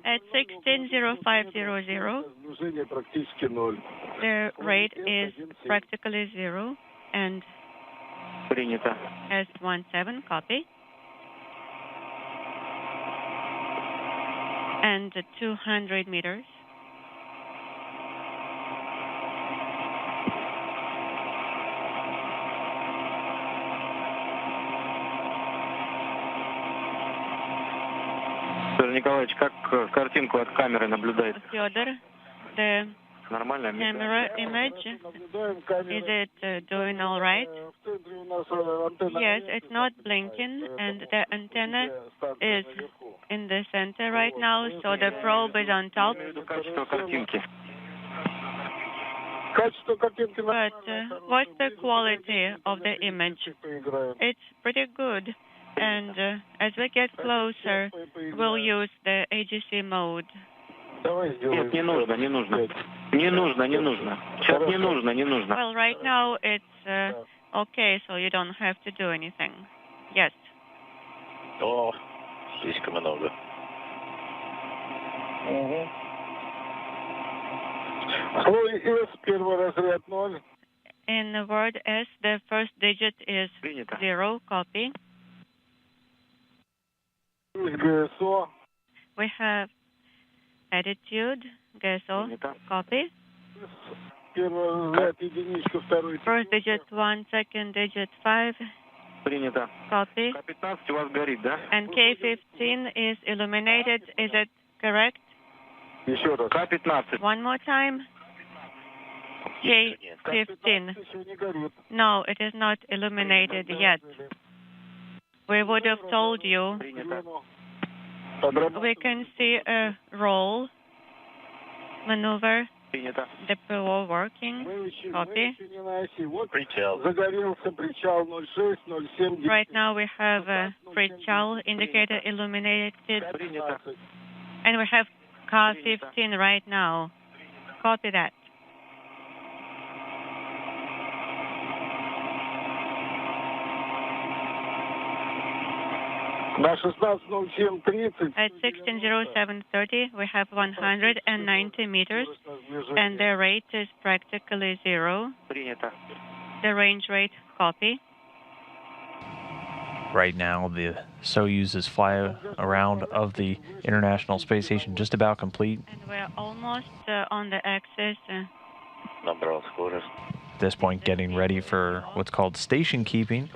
At 16:05:00, the rate is practically zero, and S17, copy. And 200 meters. Николаевич, как картинку от камеры наблюдает? Fyodor, the camera image, is it doing all right? Yes, it's not blinking, and the antenna is in the center right now, so the probe is on top. But what's the quality of the image? It's pretty good. And as we get closer, we'll use the AGC mode. Нет, не нужно, не нужно. Не нужно, не нужно. Сейчас не нужно, не нужно. Well, right now it's okay, so you don't have to do anything. Yes. О, слишком много. Слой S, первый разряд 0. In the word S, the first digit is 0, copy. GSO. We have attitude, GSO, copy. Первый разряд единичка, второй. First digit 1, second digit 5. Принято. Copy. К-15 у вас горит, да? And K15 is illuminated. Is it correct? Еще раз. К-15. One more time. K15. No, it is not illuminated yet. We would have told you. We can see a roll, maneuver, the PO working, copy. Right now we have a pre-chal indicator illuminated, and we have car 15 right now. Copy that. At 16:07:30, we have 190 meters, and the rate is practically zero. The range rate, copy. Right now, the Soyuz is flying around of the International Space Station, just about complete. And we're almost on the axis. At this point, getting ready for what's called station keeping.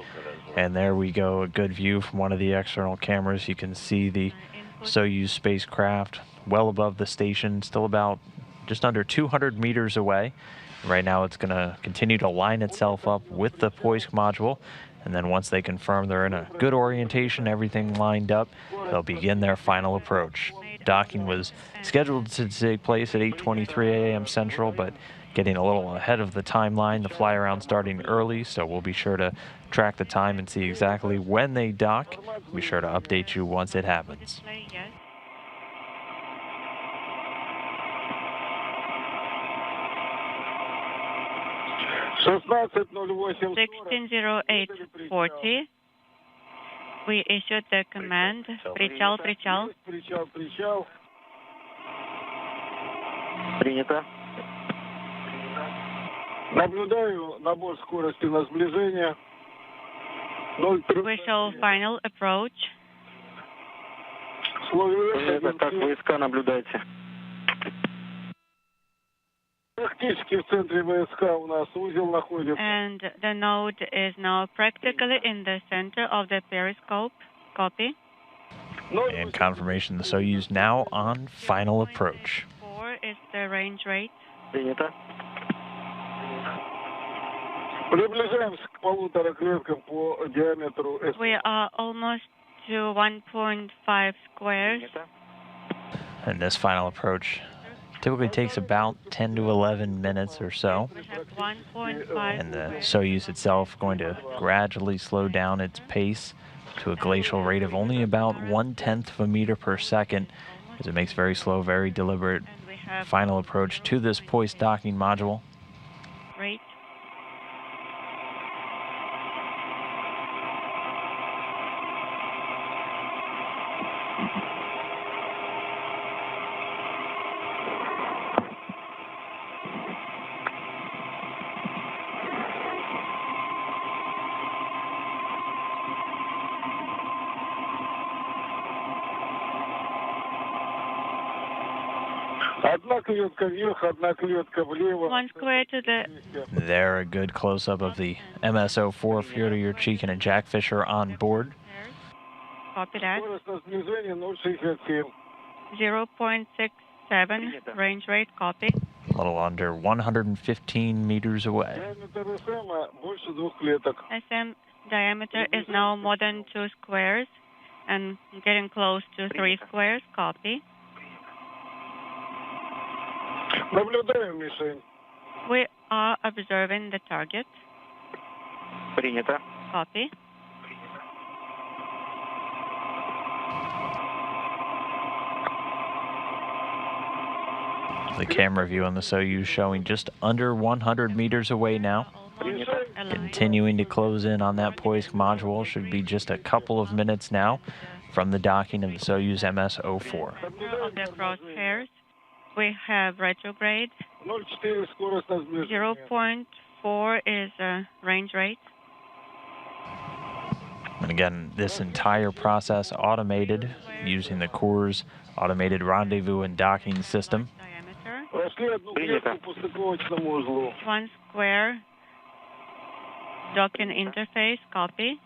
And there we go, a good view from one of the external cameras. You can see the Soyuz spacecraft well above the station, still about just under 200 meters away. Right now it's going to continue to line itself up with the Poisk module. And then once they confirm they're in a good orientation, everything lined up, they'll begin their final approach. Docking was scheduled to take place at 8:23 a.m. Central, but getting a little ahead of the timeline, the fly around starting early, so we'll be sure to track the time and see exactly when they dock. Be sure to update you once it happens. 16:08:40. We issued the command, причал, причал. Принято. Наблюдаю набор скорости на сближение. We show final approach. Принято. Как войска наблюдаете? Практически в центре войска у нас узел находится. And the node is now practically in the center of the periscope. Copy. And confirmation, the Soyuz now on final approach. 4 is the range rate. Принято. Приближаемся к 1,5 клеткам по диаметру. We are almost to 1.5 squares. And this final approach typically takes about 10 to 11 minutes or so. We have 1.5. And the Soyuz itself going to gradually slow down its pace to a glacial rate of only about 1/10 of a meter per second, as it makes very slow, very deliberate final approach to this Poisk docking module. Rate. One square to the... There, a good close-up of the MS-04 Fear to your cheek and a Jack Fisher on board. Copy that. 0.67 range rate, copy. A little under 115 meters away. SM diameter is now more than 2 squares and getting close to 3 squares, copy. We are observing the target. Принято. Copy. The camera view on the Soyuz showing just under 100 meters away now. Continuing to close in on that Poisk module. Should be just a couple of minutes now from the docking of the Soyuz MS-04. Of the crosshairs, we have retrograde. 0.4 is range rate. And again, this entire process automated using the Core's automated rendezvous and docking system. Diameter. 1 square docking interface, copy.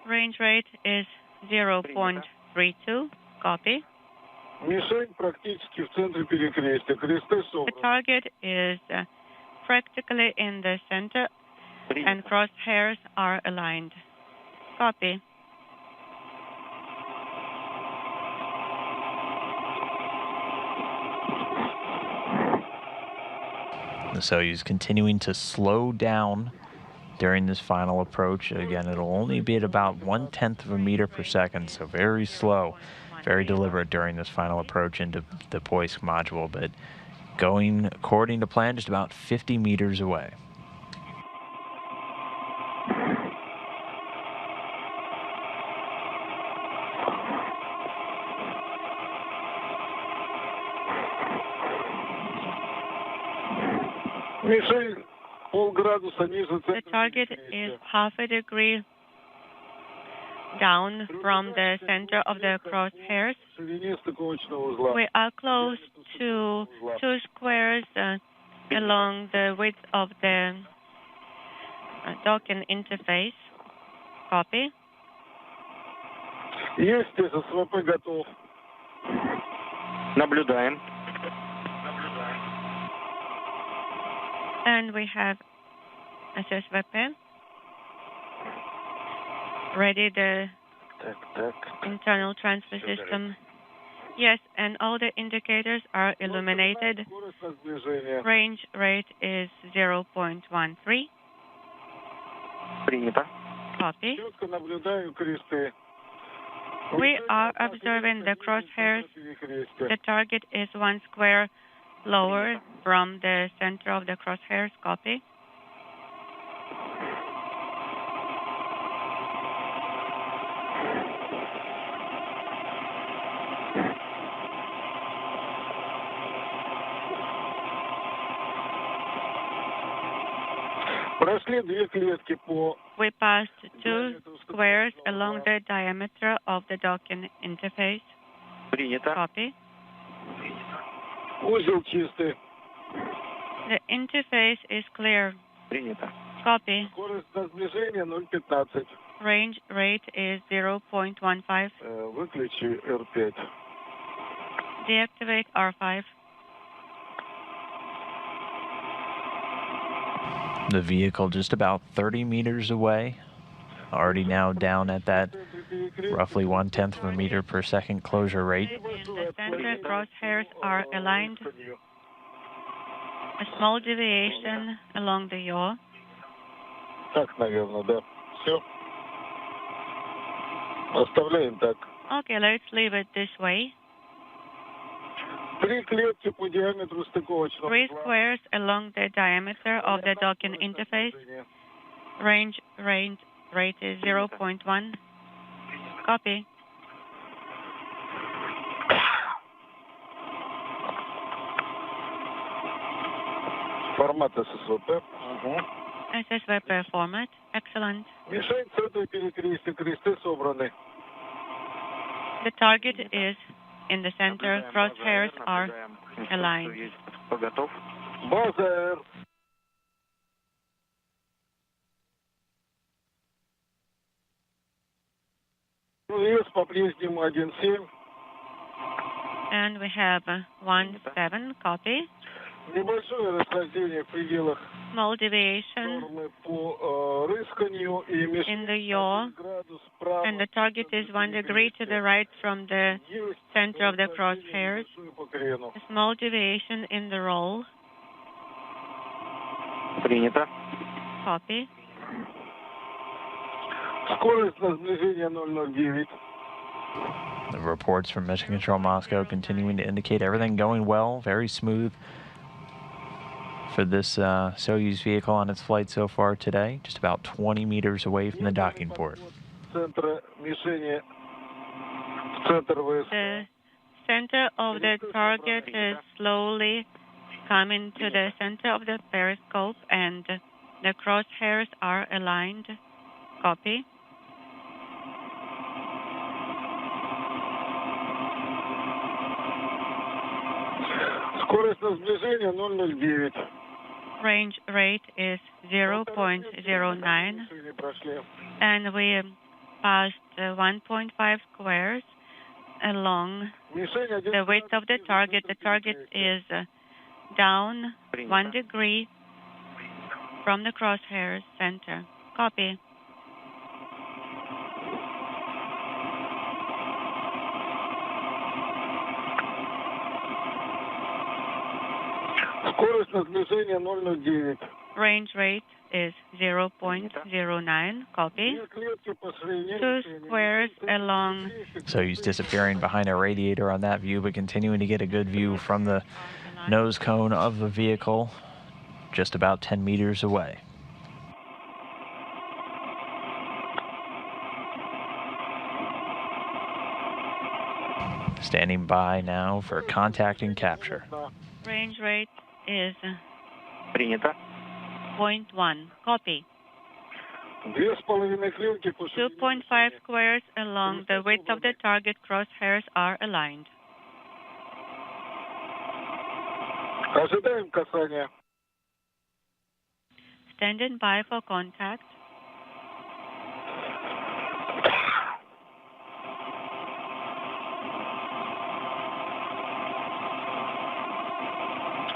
Range rate is 0.32, copy. The target is practically in the center and crosshairs are aligned. Copy. The Soyuz continuing to slow down during this final approach. Again, it'll only be at about 1/10 of a meter per second, so very slow, very deliberate during this final approach into the Poisk module, but going according to plan, just about 50 meters away. The target is half a degree down from the center of the crosshairs. We are close to 2 squares along the width of the docking interface. Copy. Наблюдаем. And we have SSVP. Ready the internal transfer system. Yes, and all the indicators are illuminated. Range rate is 0.13. Принято. Copy. We are observing the crosshairs. The target is 1 square lower from the center of the crosshairs. Copy. We passed 2 squares along the diameter of the docking interface. Принято. Copy. The interface is clear. Принято. Copy. Range rate is 0.15. Deactivate R5. The vehicle just about 30 meters away, already now down at that roughly 1/10 of a meter per second closure rate. In the center, crosshairs are aligned. A small deviation along the yaw. Okay, let's leave it this way. 3 squares along the diameter of the docking interface. Range rate is 0.1. Copy. Формат ССВП. SSVP format. Excellent. Мишень, центр перекрестия, кресты собраны. The target is in the center. Crosshairs are aligned. База Р. Вес по-прежнему 1.7. And we have 1.7. Copy. Небольшое расхождение в пределах Small deviation нормы по рысканию и in the yaw, градус вправо. and the target is 1 degree to the right from the center of the crosshairs. По крену. A small deviation in the roll. Принято. Copy. Скорость на сближение 009. The reports from Mission Control Moscow continuing to indicate everything going well, very smooth for this Soyuz vehicle on its flight so far today, just about 20 meters away from the docking port. The center of the target is slowly coming to the center of the periscope, and the crosshairs are aligned. Copy. Скорость на сближение 009. Range rate is 0.09, and we passed 1.5 squares along the width of the target. The target is down 1 degree from the crosshairs center. Copy. Скорость на сближение 009. Range rate is 0.09. Copy. 2 squares along. Soyuz disappearing behind a radiator on that view, but continuing to get a good view from the nose cone of the vehicle, just about 10 meters away. Standing by now for contact and capture. Range rate is Принято. 0.1. Copy. 2.5 squares along the width of the target. Crosshairs are aligned. Ожидаем касания. Standing by for contact.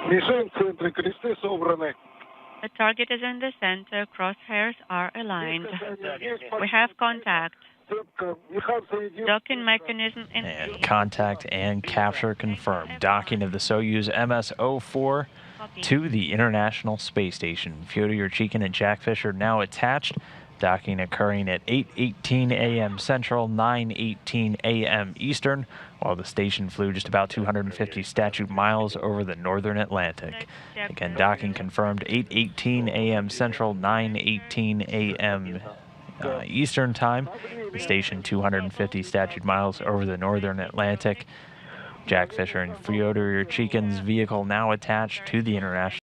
Мишень, центры, кресты собраны. The target is in the center. Crosshairs are aligned. We have contact. Docking mechanism in. And contact and capture confirmed. Docking of the Soyuz MS-04 to the International Space Station. Fyodor Yurchikhin and Jack Fisher now attached. Docking occurring at 8:18 a.m. Central, 9:18 a.m. Eastern, while the station flew just about 250 statute miles over the northern Atlantic. Again, docking confirmed 8:18 a.m. Central, 9:18 a.m. Eastern Time. The station 250 statute miles over the northern Atlantic. Jack Fisher and Fyodor Yurchikhin's vehicle now attached to the International